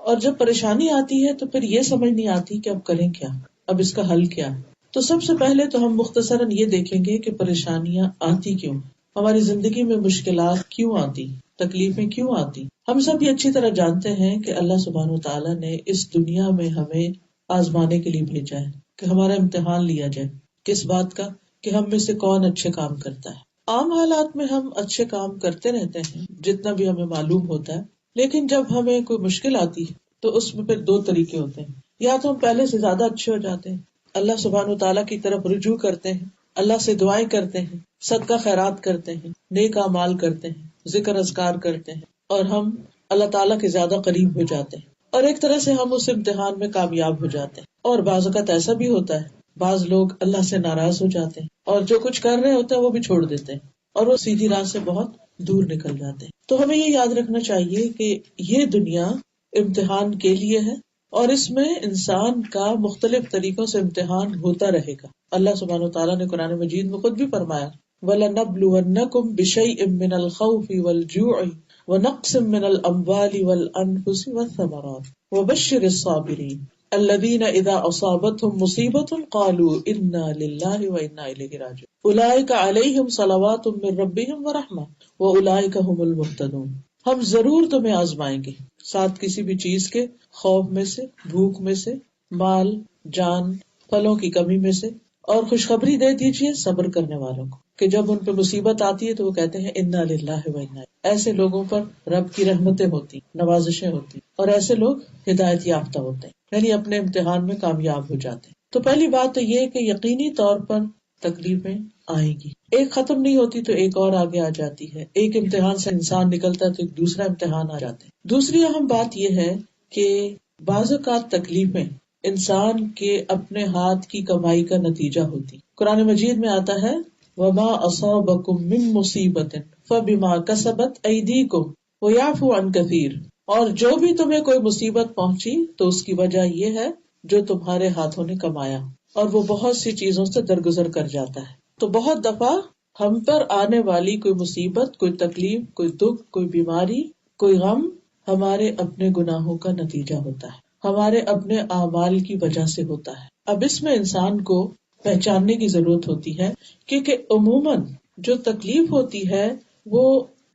اور جب پریشانی آتی ہے تو پھر یہ سمجھ نہیں آتی کہ اب کریں کیا، اب اس کا حل کیا ہے. تو سب سے پہلے تو ہم مختصراً یہ دیکھیں گے کہ پریشانیاں آتی کیوں، ہماری زندگی میں مشکلات کیوں آتی، تکلیفیں کیوں آتی. ہم سب یہ اچھی طرح جانتے ہیں کہ اللہ سبحانہ وتعالیٰ نے اس دنیا میں ہمیں آزمانے کے لیے بھیجا ہے، کہ ہمارا امتحان لیا جائے. کس بات کا؟ کہ ہم میں سے کون اچھے کام کرتا ہے. عام حالات میں ہم اچھے کام کرتے رہتے ہیں جتنا بھی ہمیں معلوم ہوتا ہے، لیکن جب ہمیں کوئی مشکل آتی ہے تو اس میں پھر دو طریقے ہوتے ہیں. یا تو ہم پہلے سے زیادہ اچھے ہو جاتے ہیں، اللہ سبحانہ وتعالیٰ کی طرف رجوع کرتے ہیں، اللہ سے دعائیں کرتے ہیں، صدقہ خیرات کرتے ہیں، نیک اعمال کرتے ہیں، ذکر اذکار کرتے ہیں، اور ہم اللہ تعالیٰ کے زیادہ قریب ہو جاتے ہیں، اور ایک طرح سے ہم اس امتحان میں کامیاب ہو جاتے ہیں. اور بعض اوقات ایسا بھی ہوتا ہے، بعض لوگ اللہ سے ناراض ہو جاتے ہیں اور جو کچھ کر رہے ہوتے ہیں وہ بھی چھوڑ دیتے ہیں اور وہ سیدھی راہ سے بہت دور نکل جاتے ہیں. تو ہمیں یہ یاد رکھنا چاہیے کہ یہ دنیا امتحان کے لیے ہے، اور اس میں انسان کا مختلف طریقوں سے امتحان ہوتا رہے گا. اللہ سبحانہ وتعالیٰ نے قرآن مجید میں خود بھی فرمایا وَلَنَبْلُوَنَّكُمْ بِشَيْءٍ مِّنَ الْخَوْفِ وَالْجُوعِ وَنَقْصٍ مِّنَ الْأَمْوَالِ وَالْأَنفُسِ وَالثَّمَرَاتِ وَبَشِّرِ الصَّابِرِينَ الَّذِينَ إِذَا أَصَابَتْهُمْ مُصِيبَةٌ قَالُوا إِنَّا لِلَّهِ وَإِنَّا إِلَيْهِ رَاجِعُونَ أُولَٰئِكَ عَلَيْهِمْ صَلَوَاتٌ مِّن رَّبِّهِمْ وَرَحْمَةٌ وَأُولَٰئِكَ هُمُ الْمُهْتَدُونَ. ہم ضرور تمہیں آزمائیں گے ساتھ کسی بھی چیز کے، خوف میں سے، بھوک میں سے، مال، جان، پھلوں کی کمی میں سے، اور خوشخبری دے دیجیے صبر کرنے والوں کو کہ جب ان پہ مصیبت آتی ہے تو وہ کہتے ہیں انا للہ و انا. ایسے لوگوں پر رب کی رحمتیں ہوتی، نوازشیں ہوتی، اور ایسے لوگ ہدایت یافتہ ہوتے ہیں، یعنی اپنے امتحان میں کامیاب ہو جاتے ہیں. تو پہلی بات تو یہ کہ یقینی طور پر تکلیفیں آئیں گی، ایک ختم نہیں ہوتی تو ایک اور آگے آ جاتی ہے، ایک امتحان سے انسان نکلتا ہے تو ایک دوسرا امتحان آ جاتا ہے. دوسری اہم بات یہ ہے کہ بعض اوقات تکلیفیں انسان کے اپنے ہاتھ کی کمائی کا نتیجہ ہوتی. قرآن مجید میں آتا ہے وَمَا أَصَابَكُم مِّن مُّصِيبَةٍ فَبِمَا كَسَبَتْ أَيْدِيكُمْ وَيَعْفُو عَن كَثِيرٍ. اور جو بھی تمہیں کوئی مصیبت پہنچی تو اس کی وجہ یہ ہے جو تمہارے ہاتھوں نے کمایا، اور وہ بہت سی چیزوں سے درگزر کر جاتا ہے. تو بہت دفعہ ہم پر آنے والی کوئی مصیبت، کوئی تکلیف، کوئی دکھ، کوئی بیماری، کوئی غم ہمارے اپنے گناہوں کا نتیجہ ہوتا ہے، ہمارے اپنے اعمال کی وجہ سے ہوتا ہے. اب اس میں انسان کو پہچاننے کی ضرورت ہوتی ہے کیونکہ عموماً جو تکلیف ہوتی ہے وہ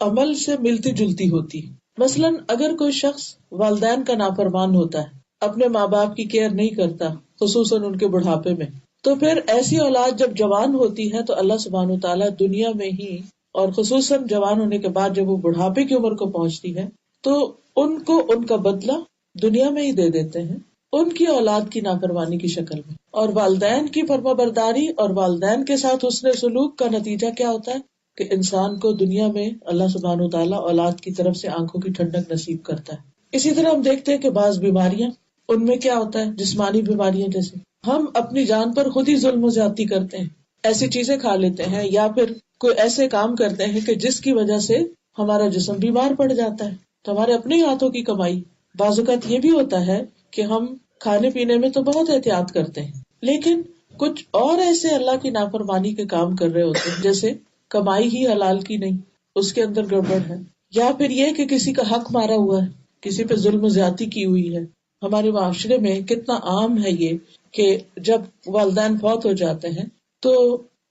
عمل سے ملتی جلتی ہوتی. مثلاً اگر کوئی شخص والدین کا نافرمان ہوتا ہے، اپنے ماں باپ کی کیئر نہیں کرتا، خصوصاً ان کے بڑھاپے میں، تو پھر ایسی اولاد جب جوان ہوتی ہے تو اللہ سبحانہ وتعالیٰ دنیا میں ہی، اور خصوصاً جوان ہونے کے بعد جب وہ بڑھاپے کی عمر کو پہنچتی ہے تو ان کو ان کا بدلہ دنیا میں ہی دے دیتے ہیں، ان کی اولاد کی نافرمانی کی شکل میں. اور والدین کی فرما برداری اور والدین کے ساتھ حسن سلوک کا نتیجہ کیا ہوتا ہے کہ انسان کو دنیا میں اللہ سبحانہ وتعالیٰ اولاد کی طرف سے آنکھوں کی ٹھنڈک نصیب کرتا ہے. اسی طرح ہم دیکھتے ہیں کہ بعض بیماریاں، ان میں کیا ہوتا ہے، جسمانی بیماریاں، جیسے ہم اپنی جان پر خود ہی ظلم و زیادتی کرتے ہیں، ایسی چیزیں کھا لیتے ہیں یا پھر کوئی ایسے کام کرتے ہیں کہ جس کی وجہ سے ہمارا جسم بیمار پڑ جاتا ہے. تو ہمارے اپنے ہاتھوں کی کمائی. بعض اوقات یہ بھی ہوتا ہے کہ ہم کھانے پینے میں تو بہت احتیاط کرتے ہیں، لیکن کچھ اور ایسے اللہ کی نافرمانی کے کام کر رہے ہوتے ہیں، جیسے کمائی ہی حلال کی نہیں، اس کے اندر گڑبڑ ہے، یا پھر یہ کہ کسی کا حق مارا ہوا ہے، کسی پہ ظلم و زیادتی کی ہوئی ہے. ہمارے معاشرے میں کتنا عام ہے یہ کہ جب والدین فوت ہو جاتے ہیں تو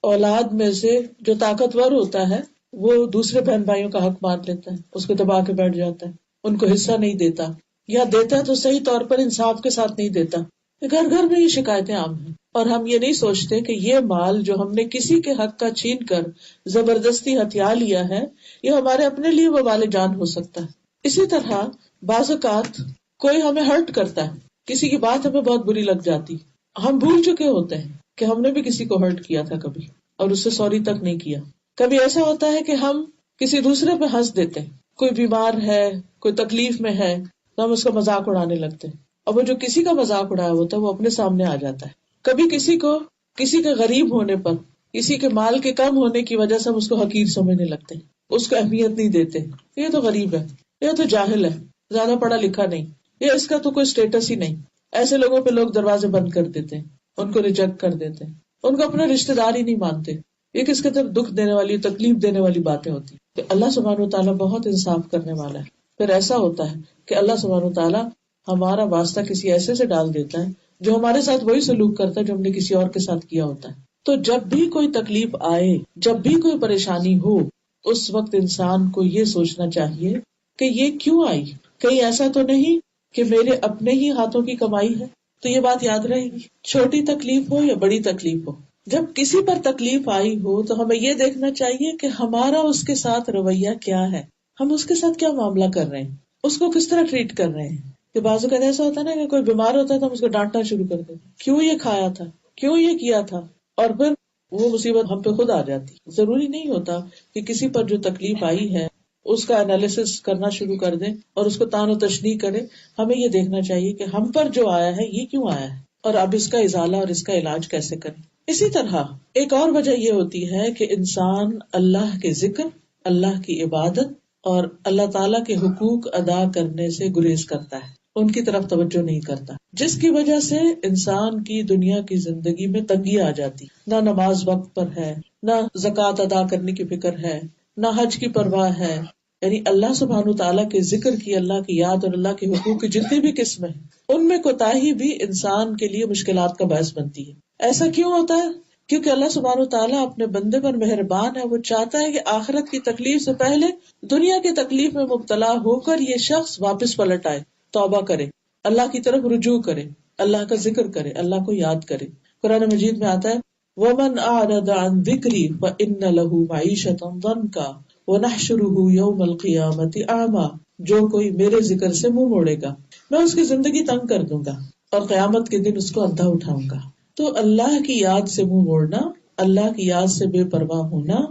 اولاد میں سے جو طاقتور ہوتا ہے وہ دوسرے بہن بھائیوں کا حق مار لیتا ہے، اس کو دبا کے بیٹھ جاتا ہے، ان کو حصہ نہیں دیتا، یا دیتا ہے تو صحیح طور پر انصاف کے ساتھ نہیں دیتا. گھر گھر میں یہ شکایتیں عام ہیں، اور ہم یہ نہیں سوچتے کہ یہ مال جو ہم نے کسی کے حق کا چھین کر زبردستی ہتھیا لیا ہے، یہ ہمارے اپنے لیے وبال جان ہو سکتا ہے. اسی طرح بعض اوقات کوئی ہمیں ہرٹ کرتا ہے، کسی کی بات ہمیں بہت بری لگ جاتی، ہم بھول چکے ہوتے ہیں کہ ہم نے بھی کسی کو ہرٹ کیا تھا کبھی اور اس سے سوری تک نہیں کیا. کبھی ایسا ہوتا ہے کہ ہم کسی دوسرے پہ ہنس دیتے ہیں، کوئی بیمار ہے، کوئی تکلیف میں ہے تو ہم اس کا مذاق اڑانے لگتے ہیں، اور وہ جو کسی کا مذاق اڑایا ہوتا ہے وہ اپنے سامنے آ جاتا ہے. کبھی کسی کے غریب ہونے پر، کسی کے مال کے کم ہونے کی وجہ سے ہم اس کو حقیر سمجھنے لگتے ہیں، اس کو اہمیت نہیں دیتے، یہ تو غریب ہے، یہ تو جاہل ہے، زیادہ پڑھا لکھا نہیں، یہ اس کا تو کوئی اسٹیٹس ہی نہیں. ایسے لوگوں پہ لوگ دروازے بند کر دیتے ہیں، ان کو ریجیکٹ کر دیتے ہیں، ان کو اپنا رشتے دار ہی نہیں مانتے. یہ کس قدر دکھ دینے والی، تکلیف دینے والی باتیں ہوتی ہیں. کہ اللہ سبحانہ وتعالیٰ بہت انصاف کرنے والا ہے. پھر ایسا ہوتا ہے کہ اللہ سبحانہ وتعالیٰ ہمارا واسطہ کسی ایسے سے ڈال دیتا ہے جو ہمارے ساتھ وہی سلوک کرتا ہے جو ہم نے کسی اور کے ساتھ کیا ہوتا ہے. تو جب بھی کوئی تکلیف آئے، جب بھی کوئی پریشانی ہو، اس وقت انسان کو یہ سوچنا چاہیے کہ یہ کیوں آئی، کہیں ایسا تو نہیں کہ میرے اپنے ہی ہاتھوں کی کمائی ہے. تو یہ بات یاد رہے گی، چھوٹی تکلیف ہو یا بڑی تکلیف ہو، جب کسی پر تکلیف آئی ہو تو ہمیں یہ دیکھنا چاہیے کہ ہمارا اس کے ساتھ رویہ کیا ہے، ہم اس کے ساتھ کیا معاملہ کر رہے ہیں، اس کو کس طرح ٹریٹ کر رہے ہیں. کہ بعض اوقات ایسا ہوتا ہے نا کہ کوئی بیمار ہوتا ہے تو ہم اس کو ڈانٹنا شروع کر دیتے، کیوں یہ کھایا تھا، کیوں یہ کیا تھا، اور پھر وہ مصیبت ہم پہ خود آ جاتی. ضروری نہیں ہوتا کہ کسی پر جو تکلیف آئی ہے اس کا انالیسس کرنا شروع کر دیں اور اس کو تان و تشنیع کریں. ہمیں یہ دیکھنا چاہیے کہ ہم پر جو آیا ہے یہ کیوں آیا ہے اور اب اس کا ازالہ اور اس کا علاج کیسے کریں. اسی طرح ایک اور وجہ یہ ہوتی ہے کہ انسان اللہ کے ذکر، اللہ کی عبادت اور اللہ تعالیٰ کے حقوق ادا کرنے سے گریز کرتا ہے، ان کی طرف توجہ نہیں کرتا، جس کی وجہ سے انسان کی دنیا کی زندگی میں تنگی آ جاتی. نہ نماز وقت پر ہے، نہ زکوٰۃ ادا کرنے کی فکر ہے، نہ حج کی پرواہ ہے. یعنی اللہ سبحانہ تعالیٰ کے ذکر کی، اللہ کی یاد اور اللہ کے حقوق کی جتنی بھی قسمیں ہیں ان میں کوتاہی بھی انسان کے لیے مشکلات کا باعث بنتی ہے. ایسا کیوں ہوتا ہے؟ کیونکہ اللہ سبحانہ تعالیٰ اپنے بندے پر مہربان ہے. وہ چاہتا ہے کہ آخرت کی تکلیف سے پہلے دنیا کی تکلیف میں مبتلا ہو کر یہ شخص واپس پلٹ آئے، توبہ کرے، اللہ کی طرف رجوع کرے، اللہ کا ذکر کرے، اللہ کو یاد کرے. قرآن مجید میں آتا ہے وَمَنْ أَعْرَضَ عَنْ ذِكْرِي فَإِنَّ لَهُ مَعِيشَةً ضَنْكًا وَنَحْشُرُهُ يَوْمَ الْقِيَامَةِ أَعْمَى. جو کوئی میرے ذکر سے منہ موڑے گا میں اس کی زندگی تنگ کر دوں گا اور قیامت کے دن اس کو اندھا اٹھاؤں گا. تو اللہ کی یاد سے منہ موڑنا، اللہ کی یاد سے بے پرواہ ہونا،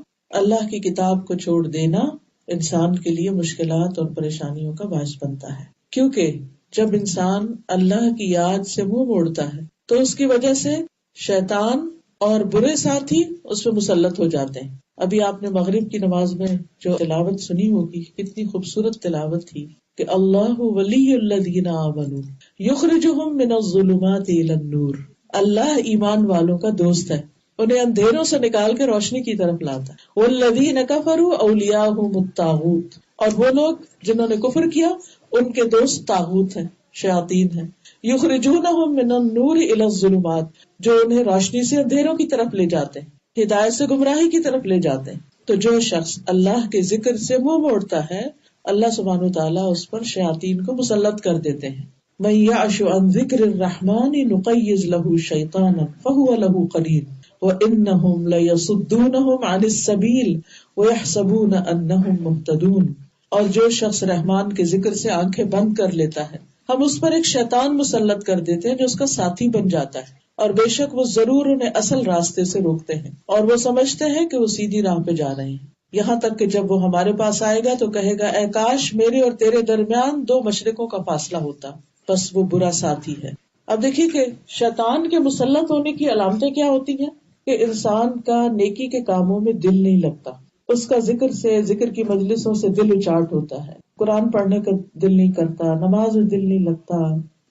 اللہ کی کتاب کو چھوڑ دینا انسان کے لیے مشکلات اور پریشانیوں کا باعث بنتا ہے. کیونکہ جب انسان اللہ کی یاد سے منہ موڑتا ہے تو اس کی وجہ سے شیطان اور برے ساتھی اس پہ مسلط ہو جاتے ہیں. ابھی آپ نے مغرب کی نماز میں جو تلاوت سنی ہوگی، کتنی خوبصورت تلاوت تھی کہ اللہ ولی الذین آمنوا یخرجہم من الظلمات الی النور. اللہ ایمان والوں کا دوست ہے، انہیں اندھیروں سے نکال کے روشنی کی طرف لاتا ہے. والذین کفروا اولیاءہم الطاغوت. اور وہ لوگ جنہوں نے کفر کیا ان کے دوست طاغوت ہیں، شیاطین ہیں. یخرجونہم من النور الی الظلمات. جو انہیں روشنی سے اندھیروں کی طرف لے جاتے ہیں، ہدایت سے گمراہی کی طرف لے جاتے ہیں. تو جو شخص اللہ کے ذکر سے منہ موڑتا ہے اللہ سبحانہ وتعالیٰ اس پر شیاطین کو مسلط کر دیتے ہیں. من یعش عن ذکر الرحمن نقیض له شیطانا فهو له قرین وانہم لیصدونہم عن السبیل ویحسبون انہم مہتدون. اور جو شخص رحمان کے ذکر سے آنکھیں بند کر لیتا ہے ہم اس پر ایک شیطان مسلط کر دیتے ہیں جو اس کا ساتھی بن جاتا ہے، اور بے شک وہ ضرور انہیں اصل راستے سے روکتے ہیں اور وہ سمجھتے ہیں کہ وہ سیدھی راہ پہ جا رہے ہیں. یہاں تک کہ جب وہ ہمارے پاس آئے گا تو کہے گا اے کاش میرے اور تیرے درمیان 2 مشرقوں کا فاصلہ ہوتا، بس وہ برا ساتھی ہے. اب دیکھیے کہ شیطان کے مسلط ہونے کی علامتیں کیا ہوتی ہیں کہ انسان کا نیکی کے کاموں میں دل نہیں لگتا، اس کا ذکر کی مجلسوں سے دل اچاٹ ہوتا ہے، قرآن پڑھنے کا دل نہیں کرتا، نماز میں دل نہیں لگتا،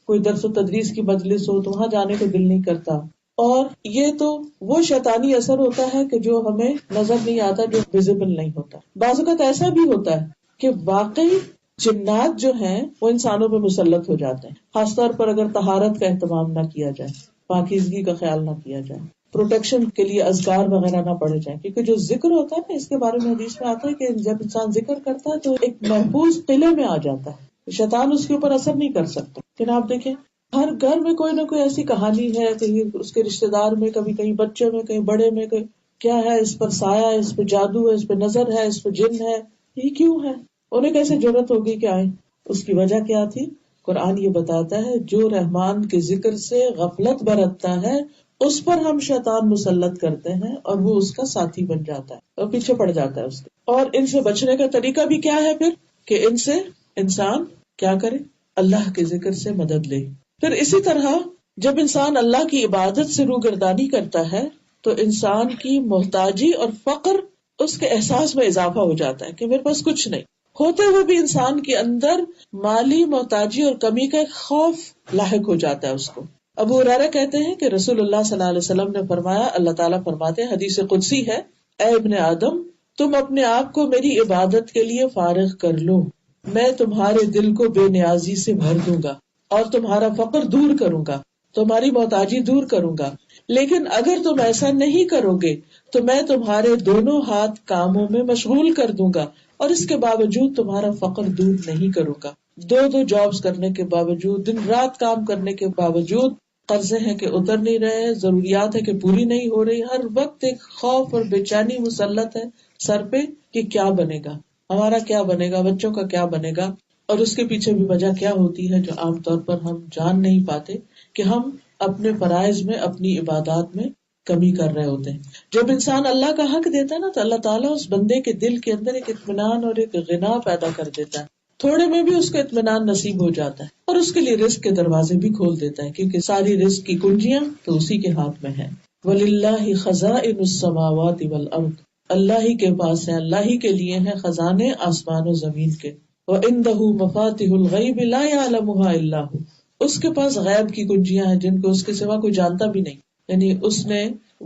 کوئی درس و تدریس کی مجلس ہو تو وہاں جانے کو دل نہیں کرتا. اور یہ تو وہ شیطانی اثر ہوتا ہے کہ جو ہمیں نظر نہیں آتا، جو ویزیبل نہیں ہوتا. بعض اوقات ایسا بھی ہوتا ہے کہ واقعی جنات جو ہیں وہ انسانوں پہ مسلط ہو جاتے ہیں، خاص طور پر اگر طہارت کا اہتمام نہ کیا جائے، پاکیزگی کا خیال نہ کیا جائے، پروٹیکشن کے لیے اذکار وغیرہ نہ پڑھے جائیں. کیونکہ جو ذکر ہوتا ہے نا، اس کے بارے میں حدیث میں آتا ہے کہ جب انسان ذکر کرتا ہے تو ایک محفوظ قلعے میں آ جاتا ہے، شیطان اس کے اوپر اثر نہیں کر سکتا. لیکن آپ دیکھیں ہر گھر میں کوئی نہ کوئی ایسی کہانی ہے، کہیں اس کے رشتے دار میں، کبھی کہیں بچے میں، کہیں بڑے میں، کہیں کیا ہے، اس پر سایہ ہے، اس پہ جادو ہے، اس پہ نظر ہے، اس پہ جن ہے. یہ کیوں ہے؟ انہیں کیسے جرأت ہوگی کہ آئیں؟ اس کی وجہ کیا تھی؟ قرآن یہ بتاتا ہے جو رحمان کے ذکر سے غفلت برتتا ہے اس پر ہم شیطان مسلط کرتے ہیں اور وہ اس کا ساتھی بن جاتا ہے اور پیچھے پڑ جاتا ہے اس کے. اور ان سے بچنے کا طریقہ بھی کیا ہے پھر کہ ان سے انسان کیا کرے؟ اللہ کے ذکر سے مدد لے. پھر اسی طرح جب انسان اللہ کی عبادت سے روگردانی کرتا ہے تو انسان کی محتاجی اور فقر اس کے احساس میں اضافہ ہو جاتا ہے کہ میرے پاس کچھ نہیں ہوتے ہوئے بھی انسان کے اندر مالی محتاجی اور کمی کا ایک خوف لاحق ہو جاتا ہے اس کو. ابو ہریرہ کہتے ہیں کہ رسول اللہ صلی اللہ علیہ وسلم نے فرمایا، اللہ تعالیٰ فرماتے ہیں، حدیث قدسی ہے، اے ابن آدم تم اپنے آپ کو میری عبادت کے لیے فارغ کر لو، میں تمہارے دل کو بے نیازی سے بھر دوں گا. اور تمہارا فقر دور کروں گا، تمہاری محتاجی دور کروں گا، لیکن اگر تم ایسا نہیں کرو گے تو میں تمہارے دونوں ہاتھ کاموں میں مشغول کر دوں گا، اور اس کے باوجود تمہارا فقر دور نہیں کروں گا۔ دو جابس کرنے کے باوجود، دن رات کام کرنے کے باوجود، قرضے ہیں کہ اتر نہیں رہے، ضروریات ہے کہ پوری نہیں ہو رہی، ہر وقت ایک خوف اور بے چینی مسلط ہے سر پہ کہ کیا بنے گا، ہمارا کیا بنے گا، بچوں کا کیا بنے گا۔ اور اس کے پیچھے بھی وجہ کیا ہوتی ہے جو عام طور پر ہم جان نہیں پاتے، کہ ہم اپنے فرائض میں، اپنی عبادات میں کمی کر رہے ہوتے ہیں۔ جب انسان اللہ کا حق دیتا ہے نا تو اللہ تعالیٰ اس بندے کے دل کے اندر ایک اطمینان اور ایک غنا پیدا کر دیتا ہے، تھوڑے میں بھی اس کو اطمینان نصیب ہو جاتا ہے، اور اس کے لیے رزق کے دروازے بھی کھول دیتا ہے، کیونکہ ساری رزق کی کنجیاں تو اسی کے ہاتھ میں ہیں۔ وَلِلَّهِ خَزَائِنُ السَّمَاوَاتِ وَالْأَرْضِ، اللہ ہی کے پاس ہے، اللہ ہی کے لیے ہیں خزانے آسمان و زمین کے۔ وَعِندَهُ مَفَاتِحُ الْغَيْبِ لَا يَعْلَمُهَا إِلَّا هُوَ، اس کے پاس غیب کی کنجیاں ہیں جن کو اس کے سوا کوئی جانتا بھی نہیں، یعنی اس نے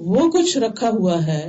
وہ کچھ رکھا ہوا ہے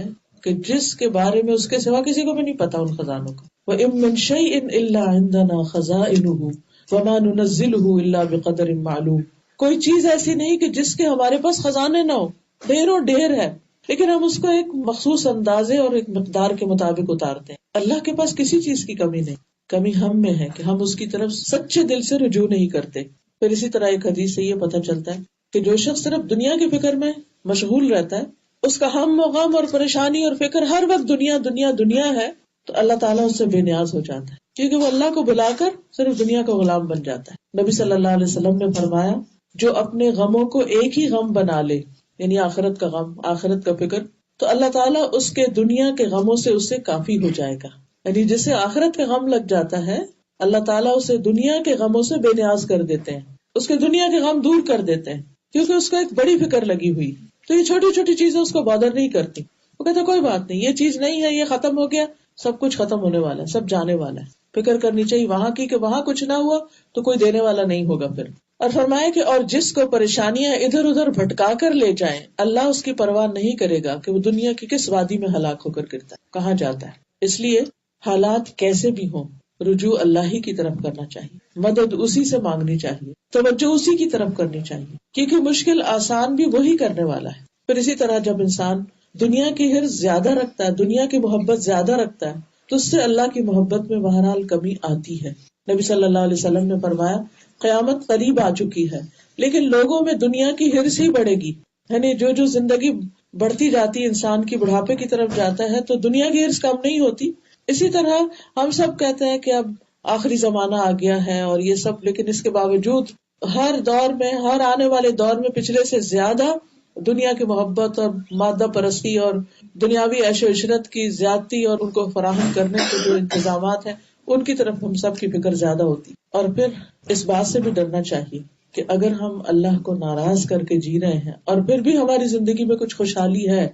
کہ جس کے بارے میں اس کے سوا کسی کو بھی نہیں پتا ان خزانوں کا۔ وَإِن مِّن شَيْءٍ إِلَّا عِندَنَا خَزَائِنُهُ وَمَا نُنَزِّلُهُ إِلَّا بِقَدَرٍ مَّعْلُومٍ، کوئی چیز ایسی نہیں کہ جس کے ہمارے پاس خزانے نہ ہو، ڈھیروں ڈھیر ہے، لیکن ہم اس کو ایک مخصوص اندازے اور ایک مقدار کے مطابق اتارتے ہیں۔ اللہ کے پاس کسی چیز کی کمی نہیں، کمی ہم میں ہے کہ ہم اس کی طرف سچے دل سے رجوع نہیں کرتے۔ پھر اسی طرح ایک حدیث سے یہ پتہ چلتا ہے کہ جو شخص صرف دنیا کی فکر میں مشغول رہتا ہے، اس کا ہم و غم اور پریشانی اور فکر ہر وقت دنیا دنیا دنیا ہے، تو اللہ تعالیٰ اس سے بے نیاز ہو جاتا ہے، کیونکہ وہ اللہ کو بلا کر صرف دنیا کا غلام بن جاتا ہے۔ نبی صلی اللہ علیہ وسلم نے فرمایا، جو اپنے غموں کو ایک ہی غم بنا لے، یعنی آخرت کا غم، آخرت کا فکر، تو اللہ تعالیٰ اس کے دنیا کے غموں سے اس سے کافی ہو جائے گا۔ یعنی جسے آخرت کا غم لگ جاتا ہے، اللہ تعالیٰ اسے دنیا کے غموں سے بے نیاز کر دیتے ہیں، اس کے دنیا کے غم دور کر دیتے ہیں، کیونکہ اس کو ایک بڑی فکر لگی ہوئی، تو یہ چھوٹی چھوٹی چیزیں اس کو بادر نہیں کرتی۔ وہ کہتا کوئی بات نہیں، یہ چیز نہیں ہے، یہ ختم ہو گیا، سب کچھ ختم ہونے والا ہے، سب جانے والا ہے۔ فکر کرنی چاہیے وہاں کی کہ وہاں کچھ نہ ہوا تو کوئی دینے والا نہیں ہوگا پھر۔ اور فرمایا کہ اور جس کو پریشانیاں ادھر ادھر بھٹکا کر لے جائیں، اللہ اس کی پرواہ نہیں کرے گا کہ وہ دنیا کی کس وادی میں ہلاک ہو کر گرتا ہے، کہاں جاتا ہے۔ اس لیے حالات کیسے بھی ہوں، رجوع اللہ ہی کی طرف کرنا چاہیے، مدد اسی سے مانگنی چاہیے، توجہ اسی کی طرف کرنی چاہیے، کیونکہ مشکل آسان بھی وہی کرنے والا ہے۔ پھر اسی طرح جب انسان دنیا کی حرص زیادہ رکھتا ہے، دنیا کی محبت زیادہ رکھتا ہے، تو اس سے اللہ کی محبت میں بہرحال کمی آتی ہے۔ نبی صلی اللہ علیہ وسلم نے فرمایا، قیامت قریب آ چکی ہے، لیکن لوگوں میں دنیا کی حرص ہی بڑھے گی، یعنی جو زندگی بڑھتی جاتی، انسان کی بڑھاپے کی طرف جاتا ہے تو دنیا کی حرص کم نہیں ہوتی۔ اسی طرح ہم سب کہتے ہیں کہ اب آخری زمانہ آ گیا ہے اور یہ سب، لیکن اس کے باوجود ہر دور میں، ہر آنے والے دور میں پچھلے سے زیادہ دنیا کی محبت اور مادہ پرستی اور دنیاوی عیش و عشرت کی زیادتی اور ان کو فراہم کرنے کے جو انتظامات ہیں ان کی طرف ہم سب کی فکر زیادہ ہوتی۔ اور پھر اس بات سے بھی ڈرنا چاہیے کہ اگر ہم اللہ کو ناراض کر کے جی رہے ہیں اور پھر بھی ہماری زندگی میں کچھ خوشحالی ہے